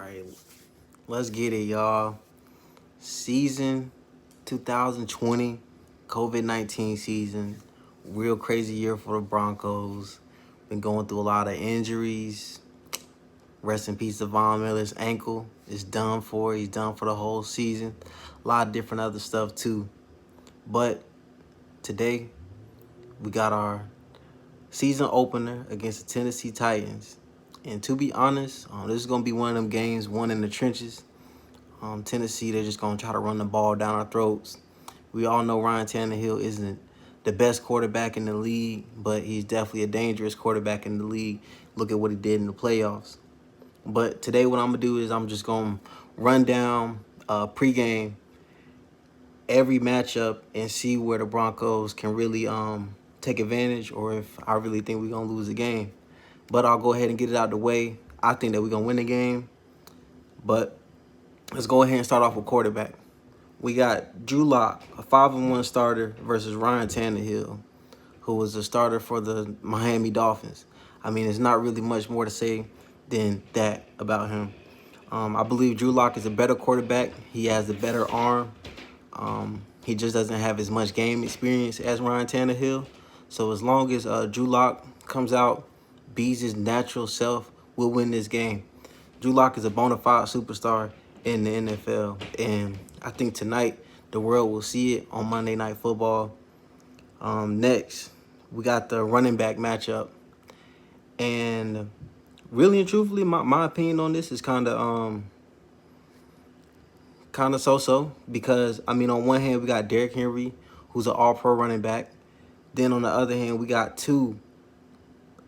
right, let's get it, y'all. Season 2020, COVID-19 season. Real crazy year for the Broncos. Been going through a lot of injuries. Rest in peace to Von Miller's ankle. It's done for. He's done for the whole season. A lot of different other stuff too. But today, we got our season opener against the Tennessee Titans. And to be honest, this is going to be one of them games won in the trenches. Tennessee, they're just going to try to run the ball down our throats. We all know Ryan Tannehill isn't the best quarterback in the league, but he's definitely a dangerous quarterback in the league. Look at what he did in the playoffs. But today what I'm going to do is I'm just going to run down pregame every matchup and see where the Broncos can really take advantage or if I really think we're going to lose the game. But I'll go ahead and get it out of the way. I think that we're going to win the game. But let's go ahead and start off with quarterback. We got Drew Lock, a 5-1 starter, versus Ryan Tannehill, who was a starter for the Miami Dolphins. I mean, there's not really much more to say than that about him. I believe Drew Lock is a better quarterback. He has a better arm. He just doesn't have as much game experience as Ryan Tannehill. So as long as Drew Lock comes out, beats his natural self, we'll win this game. Drew Lock is a bona fide superstar in the NFL. And I think tonight the world will see it on Monday Night Football. Next, we got the running back matchup. And really and truthfully, my opinion on this is kind of so-so because, I mean, on one hand, we got Derrick Henry, who's an all-pro running back. Then on the other hand, we got two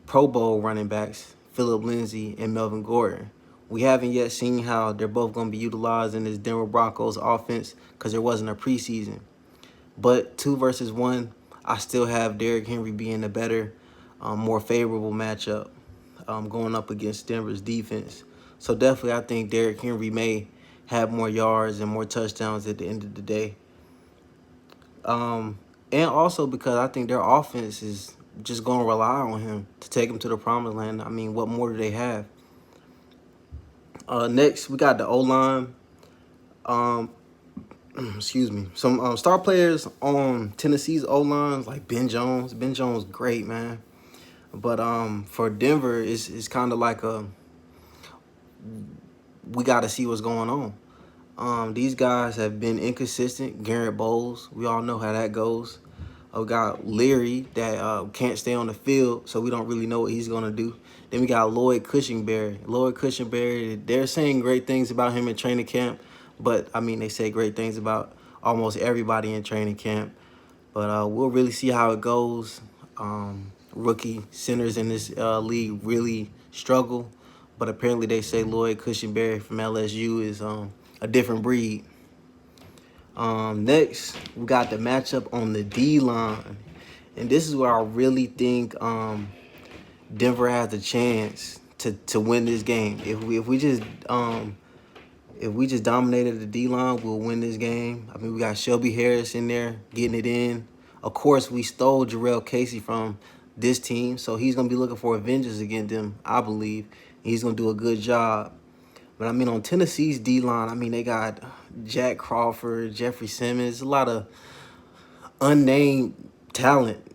Pro Bowl running backs, Phillip Lindsay and Melvin Gordon. We haven't yet seen how they're both going to be utilized in this Denver Broncos offense because there wasn't a preseason. But 2 versus 1, I still have Derrick Henry being a better, more favorable matchup going up against Denver's defense. So definitely I think Derrick Henry may have more yards and more touchdowns at the end of the day. And also because I think their offense is just going to rely on him to take them to the promised land. I mean, what more do they have? Next, we got the O-line. Excuse me. Some star players on Tennessee's O-lines, like Ben Jones. Ben Jones, great, man. But for Denver, it's kind of like we got to see what's going on. These guys have been inconsistent. Garrett Bowles, we all know how that goes. We got Leary that can't stay on the field, so we don't really know what he's going to do. Then we got Lloyd Cushenberry. Lloyd Cushenberry, they're saying great things about him in training camp, but, I mean, they say great things about almost everybody in training camp. But we'll really see how it goes. Rookie centers in this league really struggle, but apparently they say Lloyd Cushenberry from LSU is a different breed. Next, we got the matchup on the D-line. And this is where I really think Denver has a chance to win this game. If we just dominated the D-line, we'll win this game. I mean, we got Shelby Harris in there getting it in. Of course, we stole Jarrell Casey from this team, so he's going to be looking for vengeance against them, I believe. He's going to do a good job. But, I mean, on Tennessee's D-line, I mean, they got Jack Crawford, Jeffrey Simmons, a lot of unnamed talent.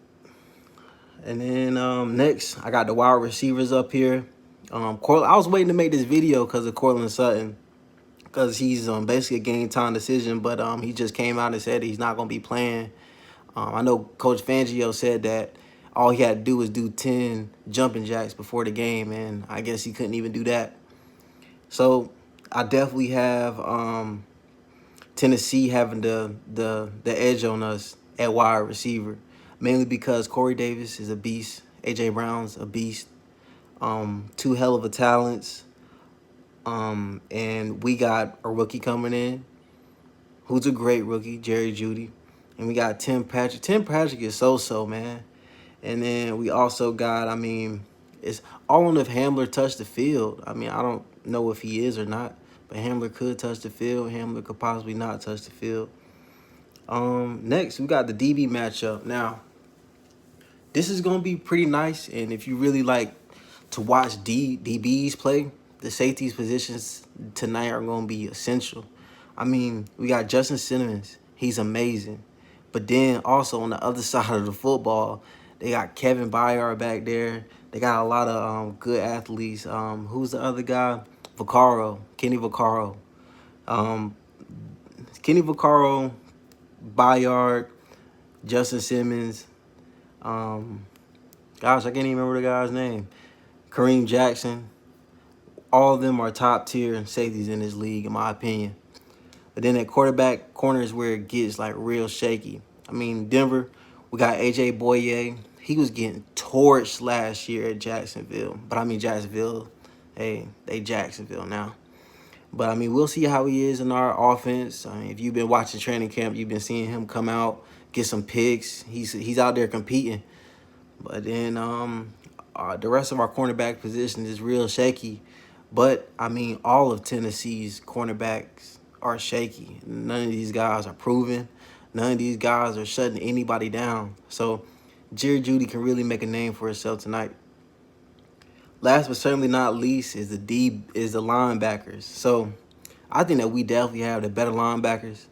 And then next, I got the wide receivers up here. I was waiting to make this video because of Cortland Sutton, because he's basically a game time decision, but he just came out and said he's not going to be playing. I know Coach Fangio said that all he had to do was do 10 jumping jacks before the game, and I guess he couldn't even do that. So I definitely have Tennessee having the edge on us at wide receiver, mainly because Corey Davis is a beast, A.J. Brown's a beast, 2 hell of a talents, and we got a rookie coming in who's a great rookie, Jerry Jeudy, and we got Tim Patrick. Tim Patrick is so-so, man. And then we also got, I mean, it's all on if Hamler touched the field. I mean, I don't know if he is or not, but Hamler could touch the field. Hamler could possibly not touch the field. Next, we got the DB matchup. Now, this is going to be pretty nice, and if you really like to watch DBs play, the safeties positions tonight are going to be essential. I mean, we got Justin Simmons. He's amazing. But then also on the other side of the football, they got Kevin Byard back there. They got a lot of good athletes. Who's the other guy? Vaccaro, Kenny Vaccaro. Um, Kenny Vaccaro, Byard, Justin Simmons. Um, gosh, I can't even remember the guy's name. Kareem Jackson. All of them are top tier safeties in this league, in my opinion. But then at quarterback, corner is where it gets like real shaky. I mean, Denver, we got AJ Boye. He was getting torched last year at Jacksonville. But I mean, Jacksonville, hey, they Jacksonville now. But I mean, we'll see how he is in our offense. I mean, if you've been watching training camp, you've been seeing him come out, get some picks. He's out there competing. But then the rest of our cornerback position is real shaky. But I mean, all of Tennessee's cornerbacks are shaky. None of these guys are proven. None of these guys are shutting anybody down. So Jerry Jeudy can really make a name for himself tonight. Last but certainly not least is the linebackers. So I think that we definitely have the better linebackers.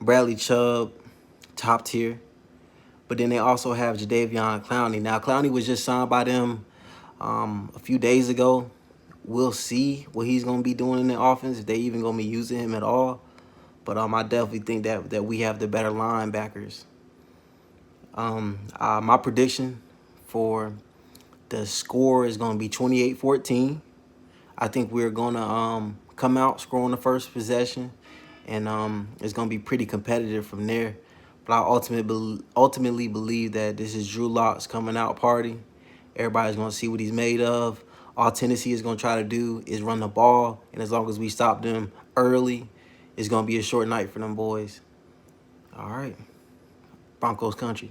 Bradley Chubb, top tier. But then they also have Jadeveon Clowney. Now, Clowney was just signed by them a few days ago. We'll see what he's going to be doing in the offense, if they even going to be using him at all. But I definitely think that we have the better linebackers. My prediction for the score is going to be 28-14. I think we're going to come out, score on the first possession, and it's going to be pretty competitive from there. But I ultimately believe that this is Drew Lock's coming out party. Everybody's going to see what he's made of. All Tennessee is going to try to do is run the ball, and as long as we stop them early, it's going to be a short night for them boys. All right. Broncos country.